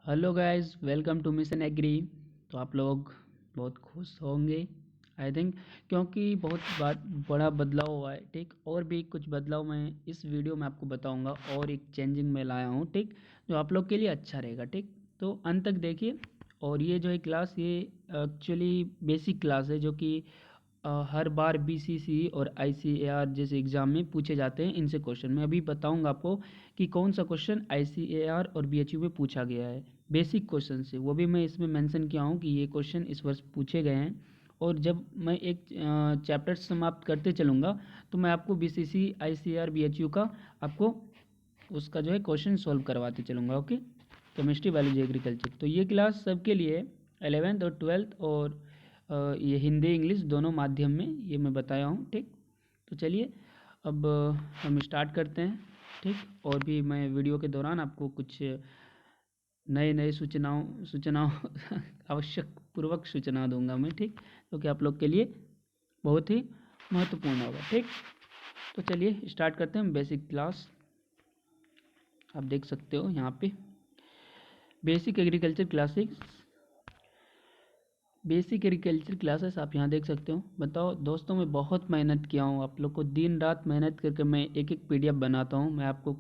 Hello guys, welcome to mission agri. तो आप लोग बहुत खुश होंगे आई थिंक, क्योंकि बहुत बड़ा बदलाव हुआ है। ठीक, और भी कुछ बदलाव मैं इस वीडियो में आपको बताऊंगा और एक चेंजिंग में लाया हूँ। ठीक, जो आप लोग के लिए अच्छा रहेगा। ठीक, तो अंत तक देखिए। और ये जो है क्लास, ये एक्चुअली बेसिक क्लास है जो कि हर बार बीसीसी और आईसीएआर जैसे एग्ज़ाम में पूछे जाते हैं। इनसे क्वेश्चन मैं अभी बताऊंगा आपको कि कौन सा क्वेश्चन आईसीएआर और बीएचयू में पूछा गया है। बेसिक क्वेश्चन से वो भी मैं इसमें मेंशन किया हूँ कि ये क्वेश्चन इस वर्ष पूछे गए हैं। और जब मैं एक चैप्टर समाप्त करते चलूँगा तो मैं आपको बीसीसी आईसीएआर बीएचयू का आपको उसका जो है क्वेश्चन सॉल्व करवाते चलूँगा। Okay, chemistry biology agriculture. तो ये क्लास सबके लिए 11th और 12th और ये हिंदी इंग्लिश दोनों माध्यम में ये मैं बताया हूँ। ठीक, तो चलिए अब हम स्टार्ट करते हैं। ठीक, और भी मैं वीडियो के दौरान आपको कुछ नए नए सूचनाओं आवश्यक पूर्वक सूचना दूंगा मैं। ठीक, तो कि आप लोग के लिए बहुत ही महत्वपूर्ण होगा। ठीक, तो चलिए स्टार्ट करते हैं बेसिक क्लास। आप देख सकते हो यहाँ पे बेसिक एग्रीकल्चर क्लासेस आप यहाँ देख सकते हो। बताओ दोस्तों, मैं बहुत मेहनत किया हूँ आप लोग को, दिन रात मेहनत करके मैं एक एक पीडीएफ बनाता हूँ। मैं आपको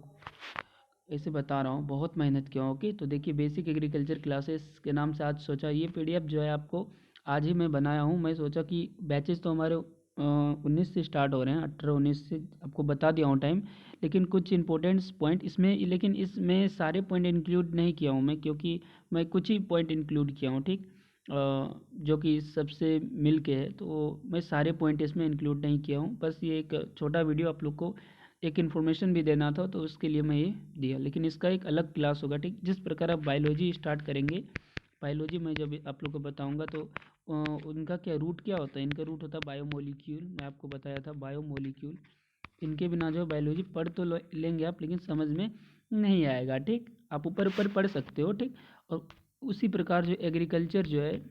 ऐसे बता रहा हूँ, बहुत मेहनत किया हूँ। ओके, तो देखिए बेसिक एग्रीकल्चर क्लासेस के नाम से आज सोचा ये पीडीएफ जो है आपको आज ही मैं बनाया हूँ। मैं सोचा कि बैचेस तो हमारे 19 से स्टार्ट हो रहे हैं, 18-19 से आपको बता दिया हूँ टाइम। लेकिन कुछ इंपॉर्टेंट्स पॉइंट इसमें, लेकिन इसमें सारे पॉइंट इंक्लूड नहीं किया हूँ मैं, क्योंकि मैं कुछ ही पॉइंट इंक्लूड किया हूँ। ठीक, जो कि सबसे मिल के है, तो मैं सारे पॉइंट इसमें इंक्लूड नहीं किया हूँ। बस ये एक छोटा वीडियो आप लोग को एक इन्फॉर्मेशन भी देना था, तो उसके लिए मैं ये दिया। लेकिन इसका एक अलग क्लास होगा। ठीक, जिस प्रकार आप बायोलॉजी स्टार्ट करेंगे, बायोलॉजी में जब आप लोग को बताऊंगा तो उनका क्या रूट क्या होता है। इनका रूट होता है बायोमोलिक्यूल। मैं आपको बताया था बायोमोलिक्यूल। इनके बिना जो बायोलॉजी पढ़ तो लेंगे आप, लेकिन समझ में नहीं आएगा। ठीक, आप ऊपर ऊपर पढ़ सकते हो। ठीक, और उसी प्रकार जो एग्रीकल्चर जो है,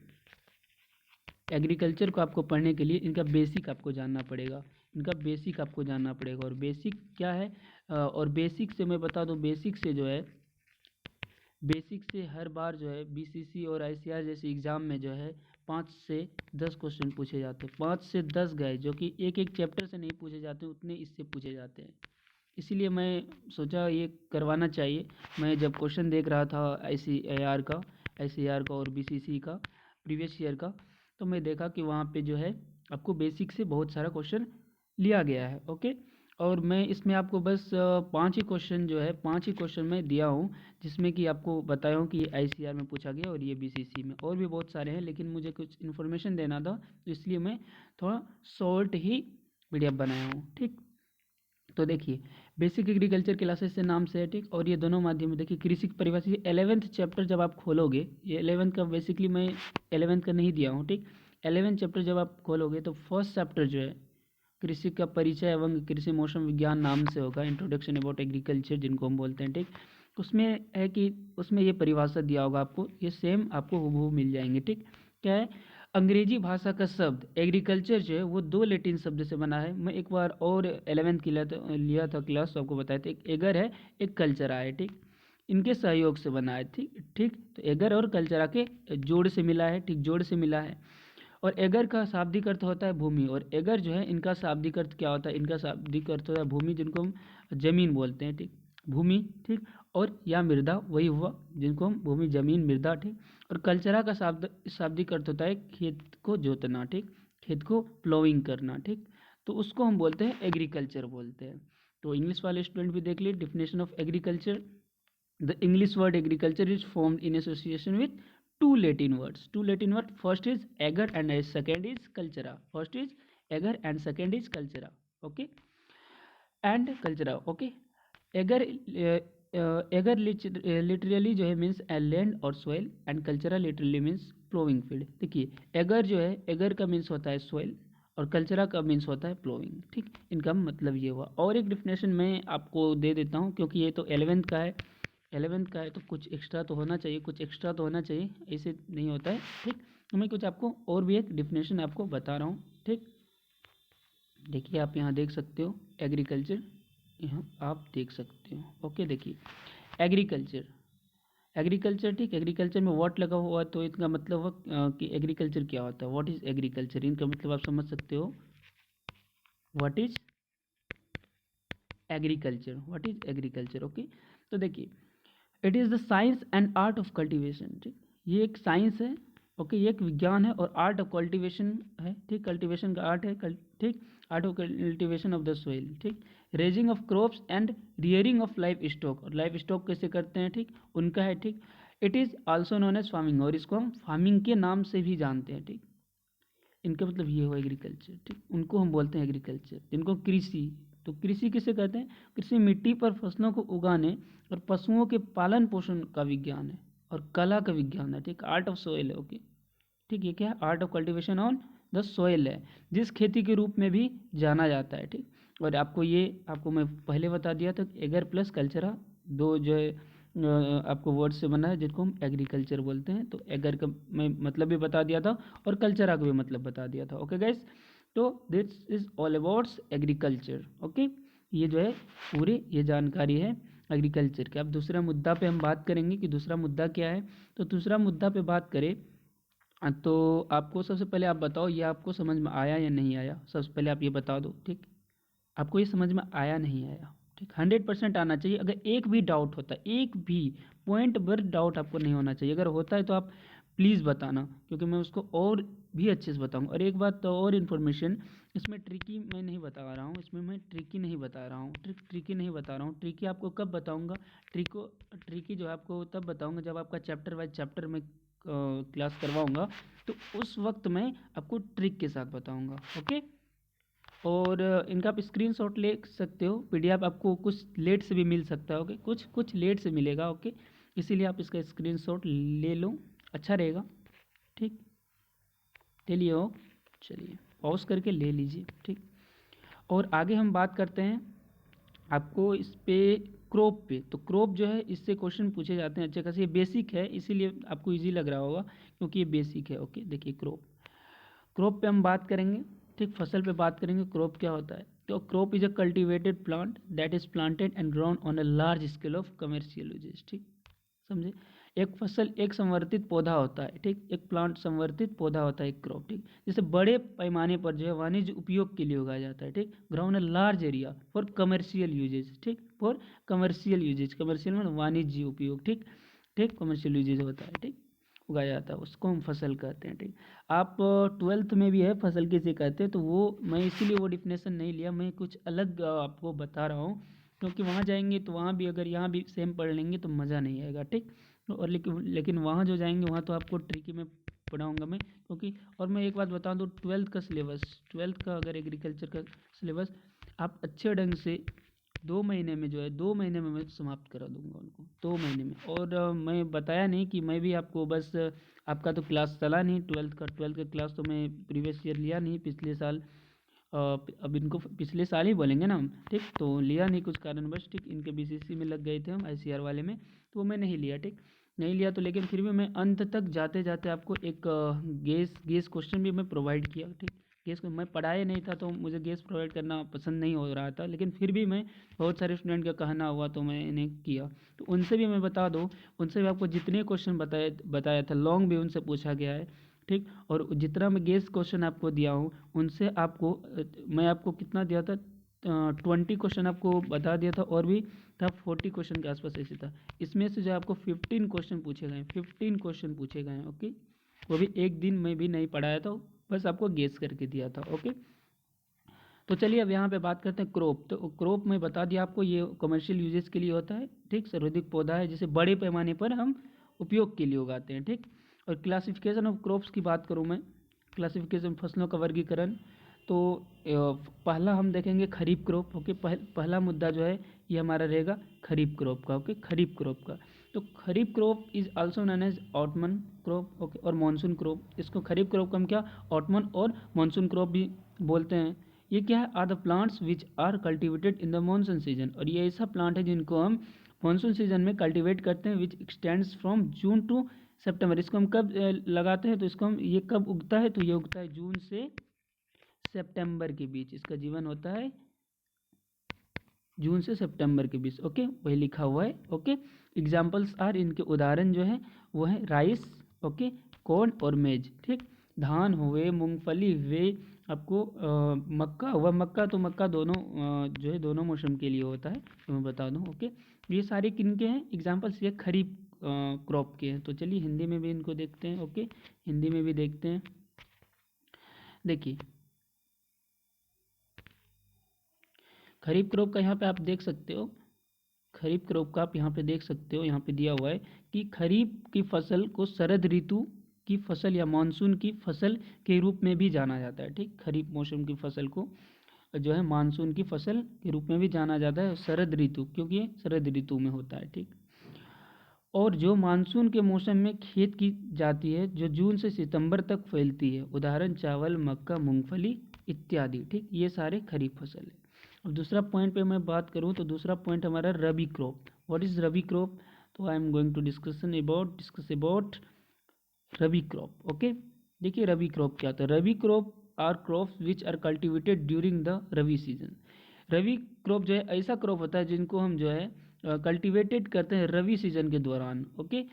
एग्रीकल्चर को आपको पढ़ने के लिए इनका बेसिक आपको जानना पड़ेगा। इनका बेसिक आपको जानना पड़ेगा। और बेसिक क्या है, और बेसिक से मैं बता दूं, बेसिक से जो है, बेसिक से हर बार जो है बीसीसी और आईसीआर जैसे एग्ज़ाम में जो है 5 से 10 क्वेश्चन पूछे जाते हैं। 5 से 10 गए, जो कि एक एक चैप्टर से नहीं पूछे जाते, उतने इससे पूछे जाते हैं। इसीलिए मैं सोचा ये करवाना चाहिए। मैं जब क्वेश्चन देख रहा था आईसीआर का और बीसीसी का प्रीवियस ईयर का, तो मैं देखा कि वहाँ पे जो है आपको बेसिक से बहुत सारा क्वेश्चन लिया गया है। ओके, और मैं इसमें आपको बस 5 ही क्वेश्चन जो है, 5 ही क्वेश्चन मैं दिया हूँ, जिसमें कि आपको बताया हूँ कि ये आईसीआर में पूछा गया और ये बीसीसी में। और भी बहुत सारे हैं, लेकिन मुझे कुछ इन्फॉर्मेशन देना था, तो इसलिए मैं थोड़ा शॉर्ट ही पीडीएफ बनाया हूँ। ठीक, तो देखिए बेसिक एग्रीकल्चर क्लासेस से नाम से है। ठीक, और ये दोनों माध्यम में देखिए कृषि की परिभाषा, ये 11th चैप्टर जब आप खोलोगे, ये 11th का बेसिकली मैं 11th का नहीं दिया हूँ। ठीक, 11th चैप्टर जब आप खोलोगे तो फर्स्ट चैप्टर जो है कृषि का परिचय एवं कृषि मौसम विज्ञान नाम से होगा, इंट्रोडक्शन अबाउट एग्रीकल्चर जिनको हम बोलते हैं। ठीक, उसमें है कि उसमें ये परिभाषा दिया होगा आपको, ये सेम आपको हूबहू मिल जाएंगे। ठीक, क्या है, अंग्रेजी भाषा का शब्द एग्रीकल्चर जो है वो 2 लैटिन शब्द से बना है। मैं एक बार और 11th की लिया था क्लास, तो आपको बताया था, एक एगर है, एक कल्चरा है। ठीक, इनके सहयोग से बना है। ठीक ठीक, तो एगर और कल्चरा के जोड़ से मिला है। ठीक, जोड़ से मिला है। और एगर का शाब्दिक अर्थ होता है भूमि, और एगर जो है इनका शाब्दिक अर्थ क्या होता है, इनका शाब्दिक अर्थ होता है भूमि, जिनको हम जमीन बोलते हैं। ठीक, भूमि। ठीक, और या मृदा वही हुआ, जिनको हम भूमि, जमीन, मृदा। ठीक, और कल्चरा का शाब्दिक अर्थ होता है खेत को जोतना। ठीक, खेत को प्लोइंग करना। ठीक, तो उसको हम बोलते हैं एग्रीकल्चर बोलते हैं। तो इंग्लिश वाले स्टूडेंट भी देख लिए definition of agriculture. The English word agriculture is formed in association with two Latin words. Two Latin words. First is ager and second is cultura. First is ager and second is cultura. Okay. And cultura. Okay. Ager ager literally जो है means land और soil, and कल्चरा literally means ploughing field. देखिए एगर जो है, eager का means होता है सोइल और कल्चरा का मीन्स होता है प्लोइंग। ठीक, इनका मतलब ये हुआ। और एक डिफिनेशन मैं आपको दे देता हूँ, क्योंकि ये तो 11th का है। 11th का है तो कुछ एक्स्ट्रा तो होना चाहिए, कुछ एक्स्ट्रा तो होना चाहिए, ऐसे नहीं होता है। ठीक, तो मैं कुछ आपको और भी एक डिफिनेशन आपको बता रहा हूँ। ठीक, देखिए आप यहाँ देख सकते हो एग्रीकल्चर, यहाँ आप देख सकते हो। ओके, देखिए एग्रीकल्चर, एग्रीकल्चर, ठीक, एग्रीकल्चर में व्हाट लगा हुआ है तो इसका मतलब हुआ कि एग्रीकल्चर क्या होता है, व्हाट इज एग्रीकल्चर, इनका मतलब आप समझ सकते हो, what is agriculture, what is agriculture. Okay, तो देखिए, it is the science and art of cultivation, ठीक, ये एक साइंस है, ओके, ये एक विज्ञान है, और आर्ट ऑफ कल्टीवेशन है, ठीक, कल्टीवेशन का आर्ट है, ठीक, art of cultivation of the soil, ठीक, raising of crops and rearing of livestock, और लाइफ स्टॉक कैसे करते हैं, ठीक, उनका है, ठीक। It is also known as farming, और इसको हम फार्मिंग के नाम से भी जानते हैं, ठीक, इनका मतलब ये हुआ एग्रीकल्चर, ठीक, उनको हम बोलते हैं एग्रीकल्चर, जिनको कृषि, तो कृषि किसे कहते हैं, कृषि मिट्टी पर फसलों को उगाने और पशुओं के पालन पोषण का विज्ञान है और कला का विज्ञान है, ठीक, आर्ट ऑफ सोइल है, ओके, ठीक, ये क्या है, art of cultivation on the soil है, जिस खेती के रूप में भी जाना जाता है, ठीक। और आपको मैं पहले बता दिया था, एगर प्लस कल्चरा दो जो है आपको वर्ड से बना है, जिसको हम एग्रीकल्चर बोलते हैं, तो एगर का मैं मतलब भी बता दिया था और कल्चरा का भी मतलब बता दिया था, ओके गाइस। तो this is all about agriculture, okay, ये जो है पूरी ये जानकारी है एग्रीकल्चर की। अब दूसरा मुद्दा पे हम बात करेंगे कि दूसरा मुद्दा क्या है। तो दूसरा मुद्दा पे बात करें तो आपको सबसे पहले आप बताओ, ये आपको समझ में आया या नहीं आया, सबसे पहले आप ये बता दो, ठीक, आपको ये समझ में आया नहीं आया, ठीक, 100% आना चाहिए। अगर एक भी डाउट होता है, एक भी पॉइंट पर डाउट आपको नहीं होना चाहिए, अगर होता है तो आप प्लीज़ बताना, क्योंकि मैं उसको और भी अच्छे से बताऊंगा। और एक बात तो और इन्फॉर्मेशन, इसमें ट्रिकी मैं नहीं बता रहा हूँ, इसमें मैं ट्रिकी नहीं बता रहा हूँ, ट्रिकी नहीं बता रहा हूँ। ट्रिकी आपको कब बताऊँगा, ट्रिकी जो है आपको तब बताऊँगा जब आपका चैप्टर वाइज चैप्टर में क्लास करवाऊँगा, तो उस वक्त मैं आपको ट्रिक के साथ बताऊँगा, ओके। और इनका आप स्क्रीनशॉट ले सकते हो, पीडीएफ आपको कुछ लेट से भी मिल सकता है, ओके, कुछ लेट से मिलेगा, ओके, इसीलिए आप इसका स्क्रीनशॉट ले लो, अच्छा रहेगा, ठीक, ले लिए हो, चलिए पॉज करके ले लीजिए, ठीक। और आगे हम बात करते हैं आपको इस पे क्रॉप पे, तो क्रॉप जो है इससे क्वेश्चन पूछे जाते हैं अच्छे खासे, ये बेसिक है इसीलिए आपको इजी लग रहा होगा, क्योंकि ये बेसिक है, ओके। देखिए क्रॉप पे हम बात करेंगे, ठीक, फसल पे बात करेंगे, क्रॉप क्या होता है। तो crop is a cultivated plant that is planted and grown on a large scale of commercial uses, ठीक, समझे। एक फसल एक संवर्धित पौधा होता है, ठीक, एक प्लांट संवर्धित पौधा होता है, एक क्रॉप, ठीक, जिसे बड़े पैमाने पर जो है वाणिज्य उपयोग के लिए उगाया जाता है, ठीक, ground a large area for commercial uses, ठीक, फॉर कमर्शियल यूजेज, कमर्शियल मतलब वाणिज्य उपयोग, ठीक, ठीक, कमर्शियल यूजेज होता है, ठीक, उगाया जाता है, उसको हम फसल कहते हैं, ठीक। आप 12th में भी है फसल किसे कहते हैं, तो वो मैं इसीलिए वो डिफिनेशन नहीं लिया, मैं कुछ अलग आपको बता रहा हूँ, क्योंकि वहाँ जाएंगे तो वहाँ भी अगर यहाँ भी सेम पढ़ लेंगे तो मज़ा नहीं आएगा, ठीक। और लेकिन वहाँ जो जाएंगे वहाँ तो आपको ट्रिकी में पढ़ाऊँगा मैं, क्योंकि और मैं एक बात बता दूँ, 12th का सिलेबस, 12th का अगर एग्रीकल्चर का सिलेबस आप अच्छे ढंग से 2 महीने में जो है 2 महीने में मैं समाप्त करा दूंगा उनको, 2 महीने में। और मैं बताया नहीं कि मैं भी आपको बस आपका तो क्लास चला नहीं, 12th का क्लास तो मैं प्रीवियस ईयर लिया नहीं, पिछले साल अब इनको पिछले साल ही बोलेंगे ना हम, ठीक, तो लिया नहीं कुछ कारणवश, ठीक, इनके बीसीसी में लग गए थे हम आईसीआर वाले में, तो वो मैं नहीं लिया, ठीक, नहीं लिया तो, लेकिन फिर भी मैं अंत तक जाते जाते आपको एक गेस क्वेश्चन भी मैं प्रोवाइड किया, ठीक। गेस को मैं पढ़ाया नहीं था तो मुझे गेस प्रोवाइड करना पसंद नहीं हो रहा था, लेकिन फिर भी मैं बहुत सारे स्टूडेंट का कहना हुआ तो मैंने किया, तो उनसे भी मैं बता दूँ, उनसे भी आपको जितने क्वेश्चन बताया था लॉन्ग भी उनसे पूछा गया है, ठीक। और जितना मैं गेस क्वेश्चन आपको दिया हूँ उनसे आपको मैं आपको कितना दिया था, 20 क्वेश्चन आपको बता दिया था, और भी था 40 क्वेश्चन के आसपास ऐसे था। इसमें से जो आपको 15 क्वेश्चन पूछे गए, 15 क्वेश्चन पूछे गए, ओके, वो भी एक दिन में भी नहीं पढ़ाया था, बस आपको गेस करके दिया था, ओके। तो चलिए अब यहाँ पे बात करते हैं क्रॉप। तो क्रॉप में बता दिया आपको, ये कमर्शियल यूजेस के लिए होता है, ठीक, सर्वाधिक पौधा है जिसे बड़े पैमाने पर हम उपयोग के लिए उगाते हैं, ठीक। और क्लासिफिकेशन ऑफ क्रॉप्स की बात करूँ मैं, क्लासिफिकेशन फसलों का वर्गीकरण, तो पहला हम देखेंगे खरीफ क्रॉप, ओके, पहला मुद्दा जो है ये हमारा रहेगा खरीफ क्रॉप का, ओके, खरीफ क्रॉप का। तो kharif crop is also known as autumn crop, okay, और मानसून क्रॉप, इसको खरीफ क्रॉप का हम क्या ऑटमन और मानसून क्रॉप भी बोलते हैं। ये क्या है, are the plants which are cultivated in the monsoon season, और ये ऐसा प्लांट है जिनको हम मानसून सीजन में कल्टिवेट करते हैं, which extends from June to सितंबर। इसको हम कब लगाते हैं, तो इसको हम ये कब उगता है, तो ये उगता है जून से सितंबर के बीच, इसका जीवन होता है जून से सितंबर के बीच, ओके, वही लिखा हुआ है, ओके। एग्जाम्पल्स आर, इनके उदाहरण जो है वो है राइस, ओके, कॉर्न और मेज, ठीक। धान हुए, मूंगफली हुए, आपको मक्का हुआ, मक्का तो मक्का दोनों जो है दोनों मौसम के लिए होता है, तो मैं बता दूं, ओके। ये सारे किन के हैं एग्जाम्पल्स, ये खरीफ क्रॉप के हैं। तो चलिए हिंदी में भी इनको देखते हैं, ओके, हिंदी में भी देखते हैं। देखिए खरीफ क्रॉप का यहाँ पे आप देख सकते हो, खरीफ क्रॉप का आप यहाँ पे देख सकते हो, यहाँ पे दिया हुआ है कि खरीफ की फसल को शरद ऋतु की फसल या मानसून की फसल के रूप में भी जाना जाता है, ठीक। खरीफ मौसम की फसल को जो है मानसून की फसल के रूप में भी जाना जाता है, शरद ऋतु, क्योंकि ये शरद ऋतु में होता है, ठीक। और जो मानसून के मौसम में खेत की जाती है, जो जून से सितंबर तक फैलती है, उदाहरण चावल, मक्का, मूंगफली इत्यादि, ठीक। ये सारे खरीफ फसल है। अब दूसरा पॉइंट पे मैं बात करूं तो दूसरा पॉइंट हमारा rabi crop. What is rabi crop? तो I am going to discuss about rabi crop, okay. देखिए रबी क्रॉप क्या होता है। Rabi crop are crops which are cultivated during the rabi season. Rabi crop जो है ऐसा क्रॉप होता है जिनको हम जो है कल्टिवेटेड करते हैं रबी सीजन के दौरान, ओके।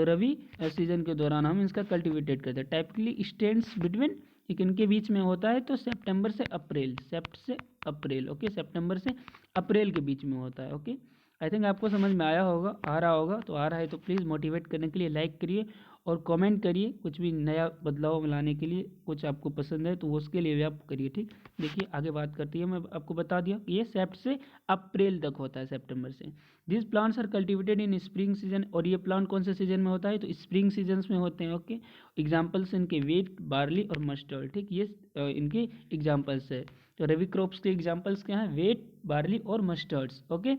रबी सीजन के दौरान हम इसका कल्टिवेटेड करते हैं। टाइपिकली स्टैंड्स बिटवीन, एक इनके बीच में होता है तो सितंबर से अप्रैल, ओके, सितंबर से अप्रैल के बीच में होता है, ओके। आई थिंक आपको समझ में आया होगा, आ रहा होगा, तो आ रहा है तो प्लीज़ मोटिवेट करने के लिए लाइक करिए और कमेंट करिए, कुछ भी नया बदलाव लाने के लिए, कुछ आपको पसंद है तो वो उसके लिए भी आप करिए, ठीक। देखिए आगे बात करती है, मैं आपको बता दिया ये सेप्ट से अप्रैल तक होता है, सितंबर से। This plants are cultivated in spring season, और ये प्लांट कौन से सीजन में होता है? तो स्प्रिंग सीजन्स में होते हैं, ओके। एग्जाम्पल्स इनके वेट, बार्ली और मस्टर्ड, ठीक। ये इनके एग्जाम्पल्स है। तो रबी क्रॉप्स के एग्जाम्पल्स क्या हैं? वेट, बार्ली और मस्टर्ड्स, ओके।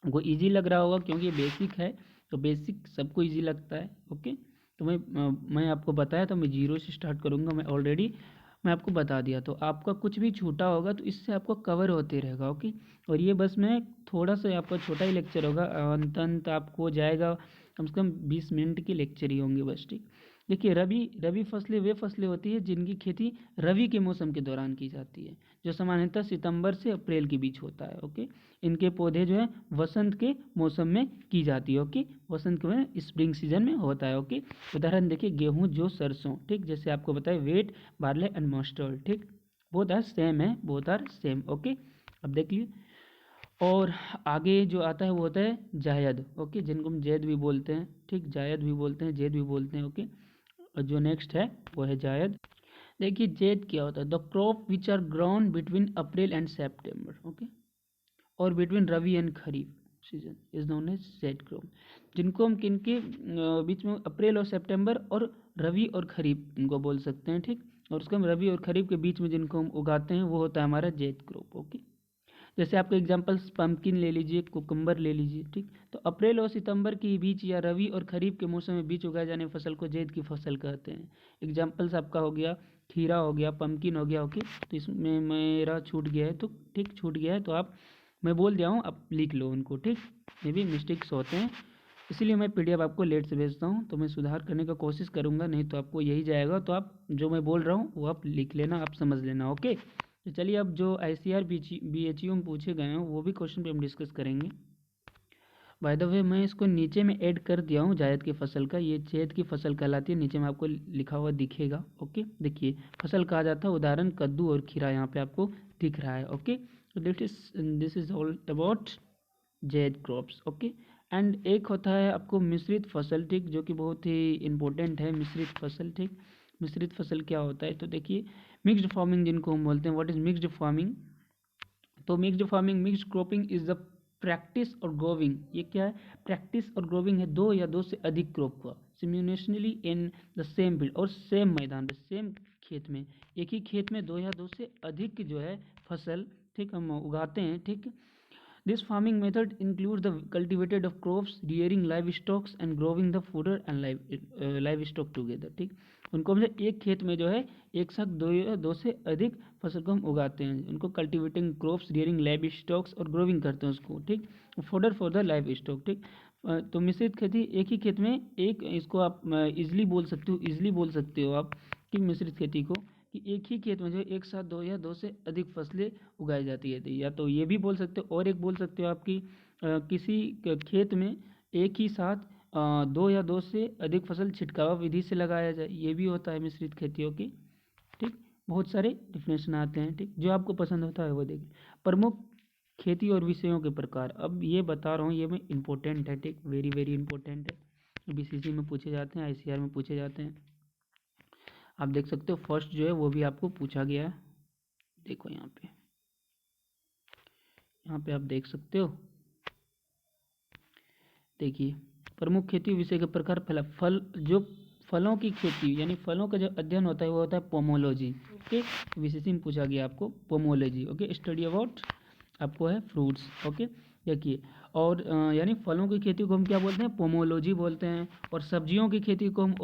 वो इजी लग रहा होगा क्योंकि ये बेसिक है, तो बेसिक सबको इजी लगता है, ओके। तो मैं आपको बताया था, मैं जीरो से स्टार्ट करूँगा, मैं आपको बता दिया, तो आपका कुछ भी छूटा होगा तो इससे आपको कवर होते रहेगा, ओके। और ये बस मैं थोड़ा सा आपका छोटा ही लेक्चर होगा, अंत आपको जाएगा कम से कम 20 मिनट के लेक्चर ही होंगे बस, ठीक। देखिए रबी फसलें वे फसलें होती है जिनकी खेती रबी के मौसम के दौरान की जाती है, जो सामान्यतः सितंबर से अप्रैल के बीच होता है, ओके। इनके पौधे जो है वसंत के मौसम में की जाती है, ओके। वसंत के में स्प्रिंग सीजन में होता है, ओके। उदाहरण देखिए गेहूं, जौ, सरसों, ठीक। जैसे आपको बताया वेट, बार्ले एंड मस्टर्ड, ठीक। Both are same, okay. अब देखिए और आगे जो आता है वो होता है जायद, ओके, जिनको हम जैद भी बोलते हैं, ठीक। जायद भी बोलते हैं, जैद भी बोलते हैं, ओके। और जो नेक्स्ट है वो है जायद। देखिए जैद क्या होता है? The crop which are grown between April and September, okay, और between rabi and kharif season is known as zaid crop. जिनको हम किनके बीच में अप्रैल और सितंबर और रवि और खरीफ इनको बोल सकते हैं, ठीक। और उसको हम रवि और खरीफ के बीच में जिनको हम उगाते हैं वो होता है हमारा जेड क्रॉप, ओके। जैसे आपके एग्जांपल्स पम्पकिन ले लीजिए, कुकुम्बर ले लीजिए, ठीक। तो अप्रैल और सितंबर के बीच या रवि और खरीफ के मौसम में बीच उगाए जाने फसल को जेद की फसल कहते हैं। एग्जांपल्स आपका हो गया खीरा हो गया, पम्पकिन हो गया, ओके। तो इसमें मेरा छूट गया है, तो ठीक छूट गया है तो आप, मैं बोल दिया हूँ, आप लिख लो उनको, ठीक। मे भी मिस्टेक्स होते हैं, इसीलिए मैं पीडीएफ आपको लेट से भेजता हूँ, तो मैं सुधार करने का कोशिश करूँगा, नहीं तो आपको यही जाएगा। तो आप जो मैं बोल रहा हूँ वो आप लिख लेना, आप समझ लेना, ओके। तो चलिए अब जो ICR BHU में पूछे गए हैं वो भी क्वेश्चन पे हम डिस्कस करेंगे। बाय द वे मैं इसको नीचे में ऐड कर दिया हूँ जायद की फसल का, ये जायद की फसल कहलाती है, नीचे में आपको लिखा हुआ दिखेगा, ओके। देखिए फसल कहा जाता है, उदाहरण कद्दू और खीरा यहाँ पे आपको दिख रहा है, ओके। तो this is all about Z crops, okay. And एक होता है आपको मिश्रित फसल, ठीक, जो कि बहुत ही इंपॉर्टेंट है, मिश्रित फसल, ठीक। मिश्रित फसल क्या होता है? तो देखिए मिक्स्ड फार्मिंग जिनको हम बोलते हैं, व्हाट इज मिक्स्ड फार्मिंग? तो mixed cropping is the practice और ग्रोविंग, ये क्या है? प्रैक्टिस और ग्रोविंग है दो या दो से अधिक क्रॉप का सिम्युलेशनली इन द सेम फील्ड, और सेम मैदान पे, सेम खेत में, एक ही खेत में दो या दो से अधिक जो है फसल, ठीक, हम उगाते हैं, ठीक। This farming method includes the cultivated of crops, rearing livestock and growing the fodder and livestock together, ठीक। उनको हम एक खेत में जो है एक साथ दो से अधिक फसल को हम उगाते हैं, उनको cultivating crops, rearing live stocks और ग्रोविंग करते हैं उसको, ठीक। Fodder for the live stock, ठीक। तो मिश्रित खेती, एक ही खेत में एक, इसको आप इजली बोल सकते हो आप कि मिश्रित खेती को कि एक ही खेत में जो एक साथ दो या दो से अधिक फसलें उगाई जाती है। या तो ये भी बोल सकते हो, और एक बोल सकते हो आपकी किसी खेत में एक ही साथ दो या दो से अधिक फसल छिटकाव विधि से लगाया जाए, ये भी होता है मिश्रित खेतियों की। ठीक, बहुत सारे डिफिनेशन आते हैं। ठीक, जो आपको पसंद होता है वो देखिए। प्रमुख खेती और विषयों के प्रकार, अब ये बता रहा हूँ, ये में इम्पोर्टेंट है। ठीक, वेरी वेरी इंपॉर्टेंट है, बीसीसी में पूछे जाते हैं, आईसीआर में पूछे जाते हैं। आप देख सकते हो फर्स्ट जो है वो भी आपको पूछा गया है। देखो यहाँ पे आप देख सकते हो। देखिए, प्रमुख खेती विषय के प्रकार, पहला जो फलों की खेती यानी फलों का जो अध्ययन होता है वो होता है पोमोलॉजी। ओके, विशेष में पूछा गया आपको पोमोलॉजी। ओके, स्टडी अबाउट आपको है फ्रूट्स। ओके, देखिए, और यानी फलों की खेती को हम क्या बोलते हैं, पोमोलॉजी बोलते हैं। और सब्जियों की खेती को हम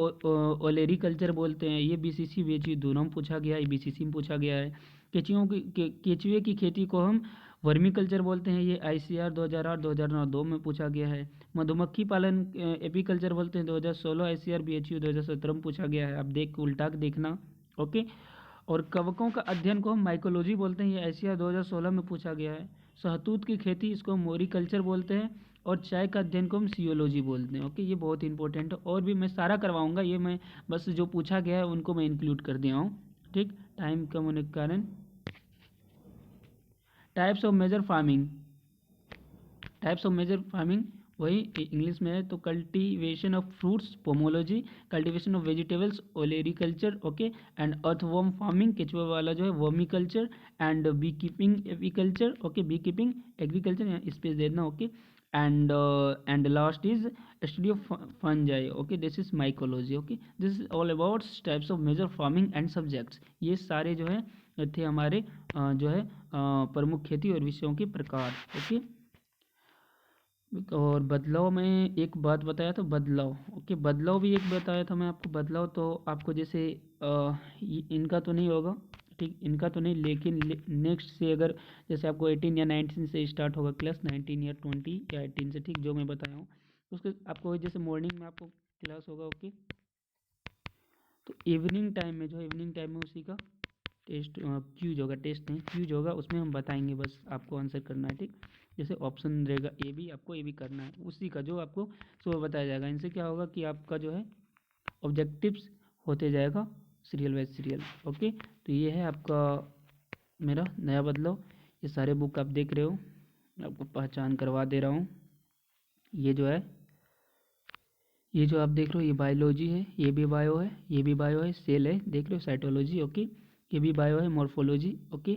ओलेरीकल्चर बोलते हैं। ये बीसीसी बीएचयू दोनों में पूछा गया है, बीसीसी में पूछा गया है। केचुए की खेती को हम वर्मी कल्चर बोलते हैं। ये आईसीआर 2008-2009 में पूछा गया है। मधुमक्खी पालन एपीकल्चर बोलते हैं, 2016 आईसीआर बीएचयू 2017 में पूछा गया है। आप उल्टा देखना। ओके, और कवकों का अध्ययन को हम माइकोलॉजी बोलते हैं, ये आईसीआर 2016 में पूछा गया है। शहतूत की खेती इसको मोरिकल्चर बोलते हैं। और चाय का अध्ययन को हम सियोलॉजी बोलते हैं। ओके, ये बहुत इंपॉर्टेंट है, और भी मैं सारा करवाऊंगा, ये मैं बस जो पूछा गया है उनको मैं इंक्लूड कर दिया हूँ। ठीक, टाइम कम होने के कारण। टाइप्स ऑफ मेजर फार्मिंग, वही इंग्लिश में है तो cultivation of fruits pomology, cultivation of vegetables olericulture. Okay, and earthworm farming केचुआ वाला जो है vermiculture, and bee keeping apiculture. Okay, bee keeping agriculture, यहाँ स्पेस देना। Okay, and last is study of fungi. Okay, this is mycology. Okay, this is all about types of major farming and subjects. ये सारे जो है थे हमारे जो है प्रमुख खेती और विषयों के प्रकार। ओके, और बदलाव में एक बात बताया था, बदलाव। ओके, बदलाव भी एक बताया था मैं आपको। बदलाव तो आपको जैसे इनका तो नहीं होगा, ठीक, इनका तो नहीं, लेकिन नेक्स्ट से अगर जैसे आपको 18 या 19 से स्टार्ट होगा क्लास, 19 या 20 या 18 से, ठीक, जो मैं बताया हूँ उसके आपको जैसे मॉर्निंग में आपको क्लास होगा। ओके, तो इवनिंग टाइम में उसी का टेस्ट क्यूज होगा, टेस्ट नहीं क्यूज होगा, उसमें हम बताएंगे, बस आपको आंसर करना है। ठीक, जैसे ऑप्शन रहेगा ए बी, आपको ए बी करना है, उसी का जो आपको सुबह बताया जाएगा। इनसे क्या होगा कि आपका जो है ऑब्जेक्टिव्स होते जाएगा सीरियल बाय सीरियल। ओके, तो ये है आपका मेरा नया बदलाव। ये सारे बुक आप देख रहे हो, आपको पहचान करवा दे रहा हूँ। ये जो है, ये जो आप देख रहे हो ये बायोलॉजी है, ये भी बायो है, ये भी बायो है, सेल है, देख रहे हो, साइटोलॉजी। ओके, ये भी बायो है, मॉर्फोलॉजी। ओके,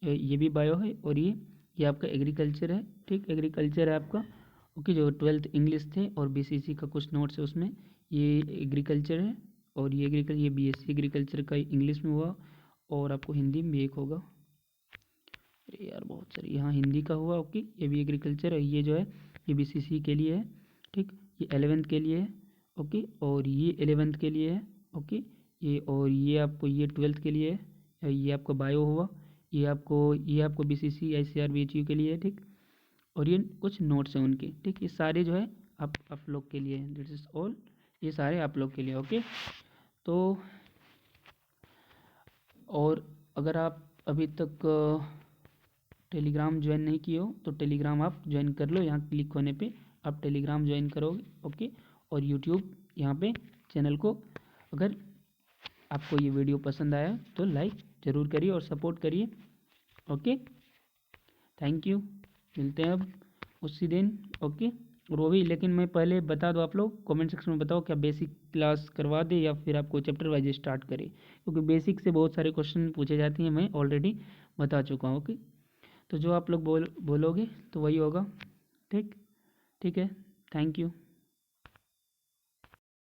ये भी बायो है, और ये आपका एग्रीकल्चर है। ठीक, एग्रीकल्चर है आपका। ओके, जो 12th इंग्लिश थे और बीसीसी का कुछ नोट्स है उसमें, ये एग्रीकल्चर है। और ये एग्रीकल्चर, ये बीएससी एग्रीकल्चर का इंग्लिश में हुआ, और आपको हिंदी में भी एक होगा। अरे यार बहुत सारी, यहाँ हिंदी का हुआ। ओके, ये भी एग्रीकल्चर है। ये जो है ये बीसीसी के लिए है। ठीक, ये 11th के लिए है। ओके, और ये 11th के लिए है। ओके, ये और ये आपको ये 12th के लिए है। ये आपका बायो हुआ। ये आपको बीसीसी आईसीआर बीएचयू के लिए है। ठीक, और ये कुछ नोट्स हैं उनके। ठीक, ये सारे जो है आप लोग के लिए है, दिस इज ऑल, ये सारे आप लोग के लिए। ओके, तो और अगर आप अभी तक टेलीग्राम ज्वाइन नहीं किए हो तो टेलीग्राम आप ज्वाइन कर लो। यहाँ क्लिक होने पे आप टेलीग्राम ज्वाइन करोगे। ओके, और यूट्यूब यहाँ पे चैनल को, अगर आपको ये वीडियो पसंद आया तो लाइक ज़रूर करिए और सपोर्ट करिए। ओके, थैंक यू, मिलते हैं अब उसी दिन। ओके, और वो भी, लेकिन मैं पहले बता दो, आप लोग कमेंट सेक्शन में बताओ क्या बेसिक क्लास करवा दे या फिर आपको चैप्टर वाइज स्टार्ट करें, क्योंकि बेसिक से बहुत सारे क्वेश्चन पूछे जाते हैं, मैं ऑलरेडी बता चुका हूँ। ओके, तो जो आप लोग बोलोगे तो वही होगा। ठीक, ठीक है, थैंक यू।